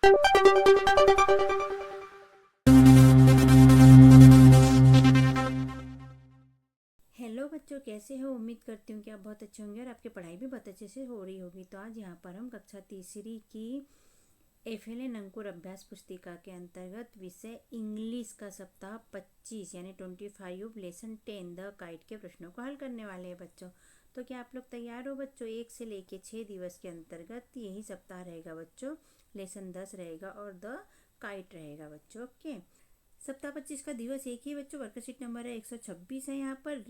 Hello बच्चों, कैसे हो? उम्मीद करती हूँ कि आप बहुत अच्छे होंगे और आपकी पढ़ाई भी बहुत अच्छे से हो रही होगी। तो आज यहाँ पर हम कक्षा तीसरी की एफएलएन अंकुर अभ्यास पुस्तिका के अंतर्गत विषय इंग्लिश का सप्ताह 25 यानी 25 लेसन 10 द काइट के प्रश्नों को हल करने वाले हैं बच्चों। तो क्या आप लोग तैयार हो बच्चों? 1 से लेके 6 दिवस के अंतर्गत यही सप्ताह रहेगा बच्चों। लेसन 10 रहेगा और द काइट रहेगा बच्चों। ओके, सप्ताह 25 का दिवस एक ही बच्चों। वर्कशीट नंबर है 126 है यहाँ पर।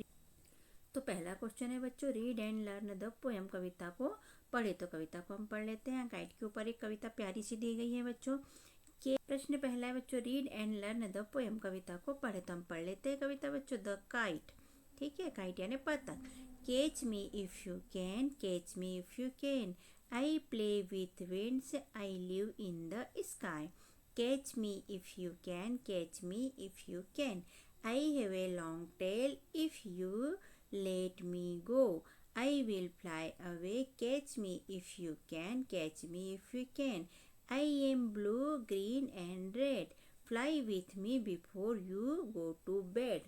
तो पहला क्वेश्चन है बच्चों, read and learn the poem. कविता को पढ़े। तो कविता को हम पढ़ लेते हैं। काइट के ऊपर एक कविता प्यारी सी दी गई है बच्चों। के प्रश्न पहला है बच्चों, read and learn the poem. कविता को पढ़े। तो हम पढ़ लेते हैं कविता बच्चों। द काइट, ठीक है, काइट यानी पतंग। Catch me if you can, catch me if you can, I play with winds, I live in the sky. Catch me if you can, catch me if you can, I have a long tail, if you let me go, I will fly away, catch me if you can, catch me if you can, I am blue, green and red, fly with me before you go to bed।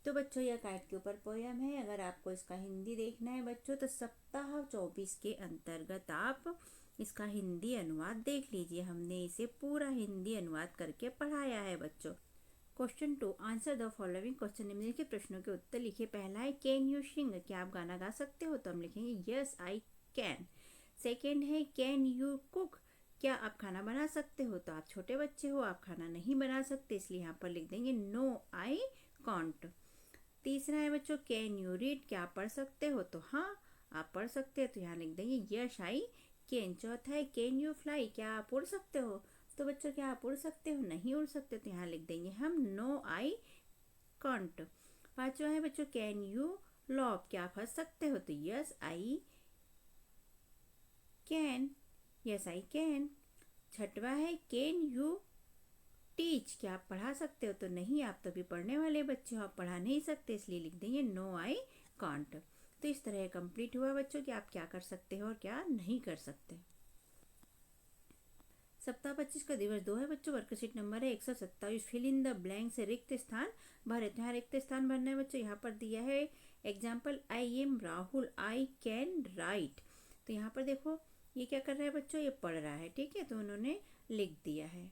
तो बच्चों यह kite के ऊपर poem है। अगर आपको इसका हिंदी देखना है बच्चों तो सप्ताह 24 के अंतर्गत आप इसका हिंदी अनुवाद देख लीजिए। हमने इसे पूरा हिंदी अनुवाद करके पढ़ाया है बच्चों। Question 2, answer the following question. निम्नलिखित प्रश्नों के उत्तर लिखिए। पहला है कैन यू सिंग, क्या आप गाना गा सकते हो? तो हम लिखेंगे यस आई कैन। सेकेंड है कैन यू कुक, क्या आप खाना बना सकते हो? तो आप छोटे बच्चे हो, आप खाना नहीं बना सकते, इसलिए यहाँ पर लिख देंगे नो आई कॉन्ट। तीसरा है बच्चों कैन यू रीड, क्या आप पढ़ सकते हो? तो हाँ आप पढ़ सकते हो, तो यहाँ लिख देंगे यस आई कैन। चौथा है कैन यू फ्लाई, क्या आप उड़ सकते हो? तो बच्चों क्या आप उड़ सकते हो? नहीं उड़ सकते, तो यहाँ लिख देंगे हम नो आई कांट। पांचवा है बच्चों कैन यू लॉफ, क्या आप हंस सकते हो? तो yes I can, yes I can. छठवा है कैन यू टीच, क्या आप पढ़ा सकते हो? तो नहीं, आप तभी पढ़ने वाले बच्चे हो, आप पढ़ा नहीं सकते, इसलिए लिख देंगे नो आई कांट। तो इस तरह कंप्लीट हुआ बच्चों कि आप क्या कर सकते हो और क्या नहीं कर सकते। सप्ताह 25 का दिवस 2 है बच्चों। वर्कशीट नंबर है 127। फिल इन द ब्लैंक से रिक्त स्थान भरे। तो यहाँ रिक्त स्थान भरना है बच्चों। यहाँ पर दिया है example, I am Rahul, I can write. तो यहाँ पर देखो ये क्या कर रहा है बच्चों, ये पढ़ रहा है, ठीक है, तो उन्होंने लिख दिया है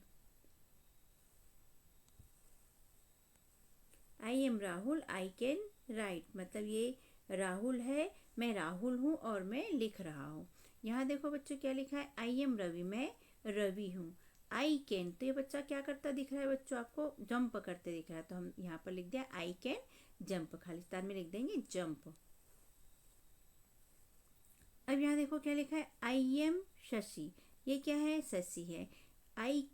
I am Rahul, I can write. मतलब ये राहुल है, मैं राहुल हूँ और मैं लिख रहा हूँ। यहाँ देखो बच्चों क्या लिखा है, आई एम रवि, मैं रवि हूँ। आई कैन, तो ये बच्चा क्या करता दिख रहा है बच्चों आपको? जंप करते दिख रहा है, तो हम यहाँ पर लिख दिया आई कैन जंप, खालिस्तान में लिख देंगे जंप। अब यहाँ देखो क्या लिखा है, आई एम शशि, ये क्या है? शशि है। आई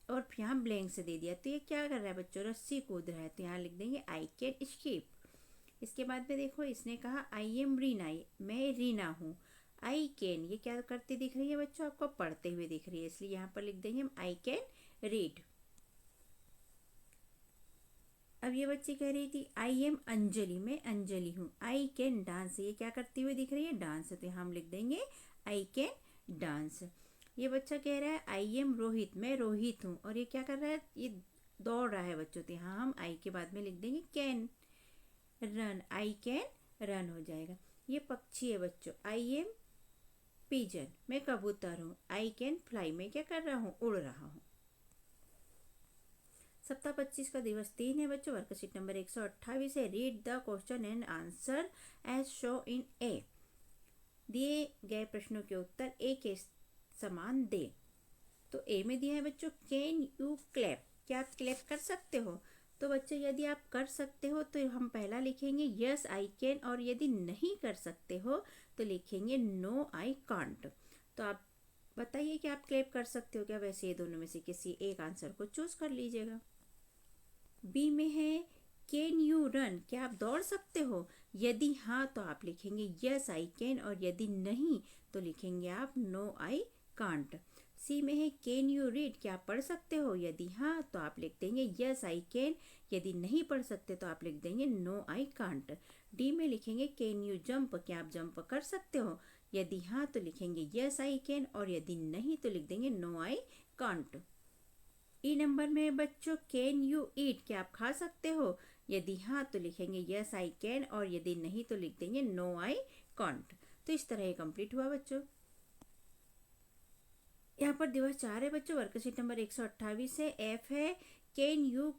और यहाँ ब्लैंक से दे दिया, तो ये क्या कर रहा है बच्चों? रस्सी कूद रहा है, तो यहाँ लिख देंगे आई कैन स्कीप। इसके बाद में देखो इसने कहा आई एम रीना, मैं रीना हूँ। आई कैन, ये क्या करती दिख रही है बच्चों आपको? पढ़ते हुए दिख रही है, इसलिए यहाँ पर लिख देंगे हम आई कैन रीड। अब ये बच्ची कह रही थी आई एम अंजलि, मैं अंजलि हूँ। आई कैन डांस, ये क्या करती हुई दिख रही है? डांस, तो हम लिख देंगे आई कैन डांस। ये बच्चा कह रहा है आई एम रोहित, मैं रोहित हूँ, और ये क्या कर रहा है? ये दौड़ रहा है बच्चों, तो यहाँ हम आई के बाद में लिख देंगे can run, I can run हो जाएगा। ये पक्षी है बच्चों, आई एम पिजन, मैं कबूतर हूँ। आई कैन फ्लाई, मैं क्या कर रहा हूँ? उड़ रहा हूँ। सप्ताह 25 का दिवस 3 है बच्चों। वर्कशीट नंबर 128 है। Read the question and answer as show in a. दिए गए प्रश्नों के उत्तर ए के समान दे। तो ए में दिया है बच्चों कैन यू क्लैप, क्या आप क्लैप कर सकते हो? तो बच्चों यदि आप कर सकते हो तो हम पहला लिखेंगे यस आई कैन, और यदि नहीं कर सकते हो तो लिखेंगे नो आई कांट। तो आप बताइए कि आप क्लैप कर सकते हो क्या? वैसे ये दोनों में से किसी एक आंसर को चूज कर लीजिएगा। बी में है कैन यू रन, क्या आप दौड़ सकते हो? यदि हाँ तो आप लिखेंगे यस आई कैन, और यदि नहीं तो लिखेंगे आप नो आई कांट। सी में है कैन यू रीड, क्या आप पढ़ सकते हो? यदि हाँ तो आप लिख देंगे यस आई कैन, यदि नहीं पढ़ सकते तो आप लिख देंगे नो आई कांट। डी में लिखेंगे कैन यू जंप, क्या आप जंप कर सकते हो? यदि हाँ तो लिखेंगे यस आई कैन, और यदि नहीं तो लिख देंगे नो आई कांट। ई नंबर में है बच्चों कैन यू ईट, क्या आप खा सकते हो? यदि हाँ तो लिखेंगे यस आई कैन, और यदि नहीं तो लिख देंगे नो आई कांट। तो इस तरह ये कंप्लीट हुआ बच्चों। यहाँ पर दिवस 4 है बच्चों, वर्कशीट नंबर 128 है। एफ है कैन यू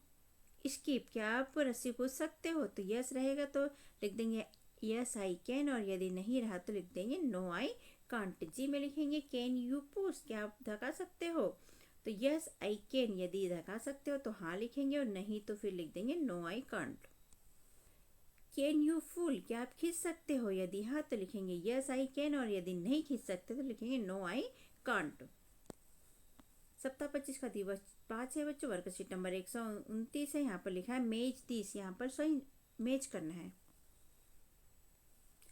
स्कीप, क्या आप रस्सी कूद सकते हो? तो यस रहेगा तो लिख देंगे यस आई कैन, और यदि नहीं रहा तो लिख देंगे नो आई कांट। जी में लिखेंगे कैन यू पुश, क्या आप धका सकते हो? तो यस आई कैन, यदि धका सकते हो तो हाँ लिखेंगे, और नहीं तो फिर लिख देंगे no I can't. Can you pull, क्या आप खींच सकते हो? यदि हाँ तो लिखेंगे यस आई कैन, और यदि नहीं खींच सकते तो लिखेंगे नो आई कांट। सप्ताह 25 का दिवस 5 है बच्चों, वर्कशीट नंबर 129 है। यहाँ पर लिखा है मेज 30, यहाँ पर सही मेज करना है,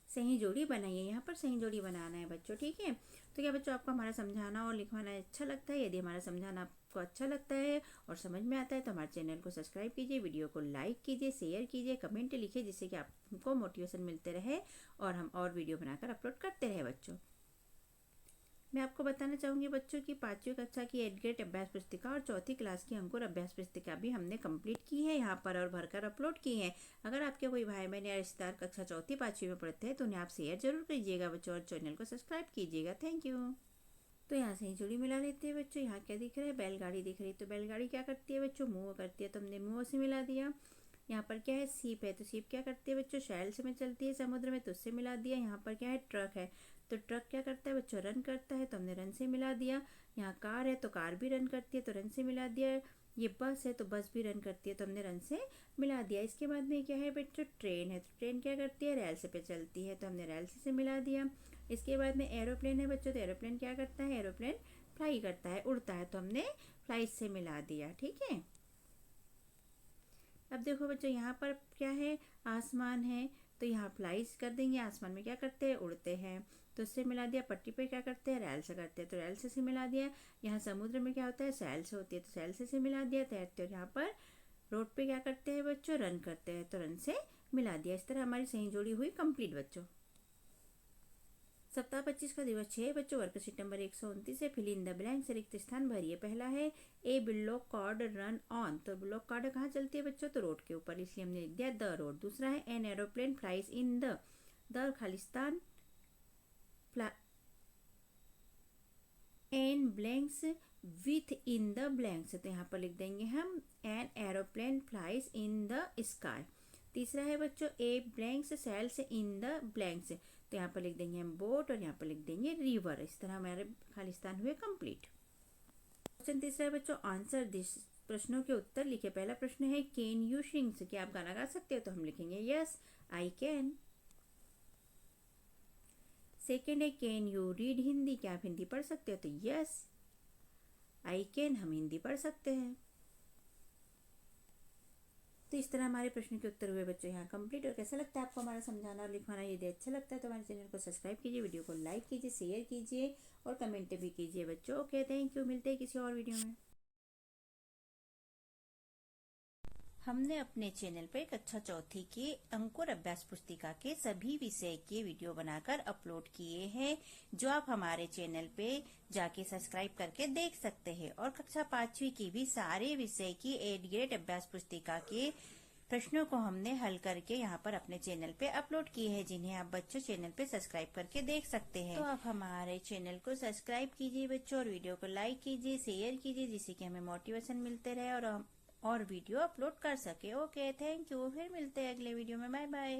सही जोड़ी बनाइए, यहाँ पर सही जोड़ी बनाना है बच्चों, ठीक है। तो क्या बच्चों आपको हमारा समझाना और लिखवाना अच्छा लगता है? यदि हमारा समझाना आपको अच्छा लगता है और समझ में आता है तो हमारे चैनल को सब्सक्राइब कीजिए, वीडियो को लाइक कीजिए, शेयर कीजिए, कमेंट लिखिए, जिससे कि आपको मोटिवेशन मिलते रहे और हम और वीडियो बनाकर अपलोड करते रहे बच्चों। मैं आपको बताना चाहूँगी बच्चों की 5वीं कक्षा की 8th ग्रेड अभ्यास पुस्तिका और 4थी क्लास की अंकुर अभ्यास पुस्तिका भी हमने कंप्लीट की है यहाँ पर और भरकर अपलोड की है। अगर आपके कोई भाई बहन या रिश्तेदार कक्षा 4th 5वीं में पढ़ते हैं तो उन्हें आप शेयर जरूर कीजिएगा बच्चों, और चैनल को सब्सक्राइब कीजिएगा। Thank you. तो यहाँ से ही जुड़ी मिला लेते हैं बच्चों। यहाँ क्या दिख रहा है? बैलगाड़ी दिख रही है। तो बैलगाड़ी क्या करती है बच्चों? मूव करती है, तो हमने मूव से मिला दिया। यहाँ पर क्या है? सीप है, तो सीप क्या करती है बच्चों? शैल से में चलती है समुद्र में, तो उससे मिला दिया। यहाँ पर क्या है? ट्रक है, तो ट्रक क्या करता है बच्चों? रन करता है, तो हमने रन से मिला दिया। यहाँ कार है, तो कार भी रन करती है, तो रन से मिला दिया। ये बस है, तो बस भी रन करती है, तो हमने रन से मिला दिया। इसके बाद में क्या है बच्चों? ट्रेन है, तो ट्रेन क्या करती है? रेल से पे चलती है, तो हमने रेल से मिला दिया। इसके बाद में एरोप्लेन है बच्चों, तो एरोप्लेन क्या करता है? एरोप्लेन फ्लाई करता है, उड़ता है, तो हमने फ्लाई से मिला दिया, ठीक है। अब देखो बच्चों यहाँ पर क्या है? आसमान है, तो यहाँ फ्लाइज कर देंगे। आसमान में क्या करते हैं? उड़ते हैं, तो उससे मिला दिया। पट्टी पे क्या करते हैं? रेल से करते हैं, तो रेल से मिला दिया। यहाँ समुद्र में क्या होता है? सैल से होती है, तो सैल से मिला दिया। तैरते और यहाँ पर रोड पे क्या करते हैं बच्चों? रन करते हैं, तो रन से मिला दिया। इस तरह हमारी सही जोड़ी हुई कंप्लीट बच्चों। सप्ताह 25 का दिवस 6 बच्चों, वर्कशीट नंबर 129 है। फिल इन द ब्लैंक्स, रिक्त स्थान भरिए। पहला है ए बुल्लोक कार्ड रन ऑन, तो बुल्लोक कार्ड कहाँ चलती है बच्चों? तो रोड के ऊपर, इसलिए हमने लिख दिया द रोड। दूसरा है an aeroplane flies in the Khalistan an blanks with in the blanks, तो यहाँ पर लिख देंगे हम an aeroplane flies in the sky. तीसरा है बच्चों a blanks sells in the blanks, तो यहाँ पर लिख देंगे हम बोट, और यहाँ पर लिख देंगे रिवर। इस तरह हमारे खालिस्तान हुए कंप्लीट। क्वेश्चन तीसरा है बच्चों आंसर दिस, प्रश्नों के उत्तर लिखे। पहला प्रश्न है कैन यू सिंग, क्या आप गाना गा सकते हो? तो हम लिखेंगे यस आई कैन। सेकेंड है कैन यू रीड हिंदी, क्या आप हिंदी पढ़ सकते हो? तो यस आई कैन, हम हिंदी पढ़ सकते हैं। तो इस तरह हमारे प्रश्न के उत्तर हुए बच्चों यहाँ कंप्लीट। और कैसा लगता है आपको हमारा समझाना और लिखवाना? यदि अच्छा लगता है तो हमारे चैनल को सब्सक्राइब कीजिए, वीडियो को लाइक कीजिए, शेयर कीजिए और कमेंट भी कीजिए बच्चों। Okay, thank you. मिलते हैं किसी और वीडियो में। हमने अपने चैनल पर कक्षा 4th की अंकुर अभ्यास पुस्तिका के सभी विषय के वीडियो बनाकर अपलोड किए हैं, जो आप हमारे चैनल पे जाके सब्सक्राइब करके देख सकते हैं। और कक्षा 5वीं की भी सारे विषय की 8th ग्रेड अभ्यास पुस्तिका के प्रश्नों को हमने हल करके यहाँ पर अपने चैनल पे अपलोड किए हैं, जिन्हें आप बच्चों चैनल पे सब्सक्राइब करके देख सकते हैं। तो आप हमारे चैनल को सब्सक्राइब कीजिए बच्चों, और वीडियो को लाइक कीजिए, शेयर कीजिए, जिससे कि हमें मोटिवेशन मिलते रहे और हम और वीडियो अपलोड कर सके। Okay, thank you. फिर मिलते हैं अगले वीडियो में। Bye bye.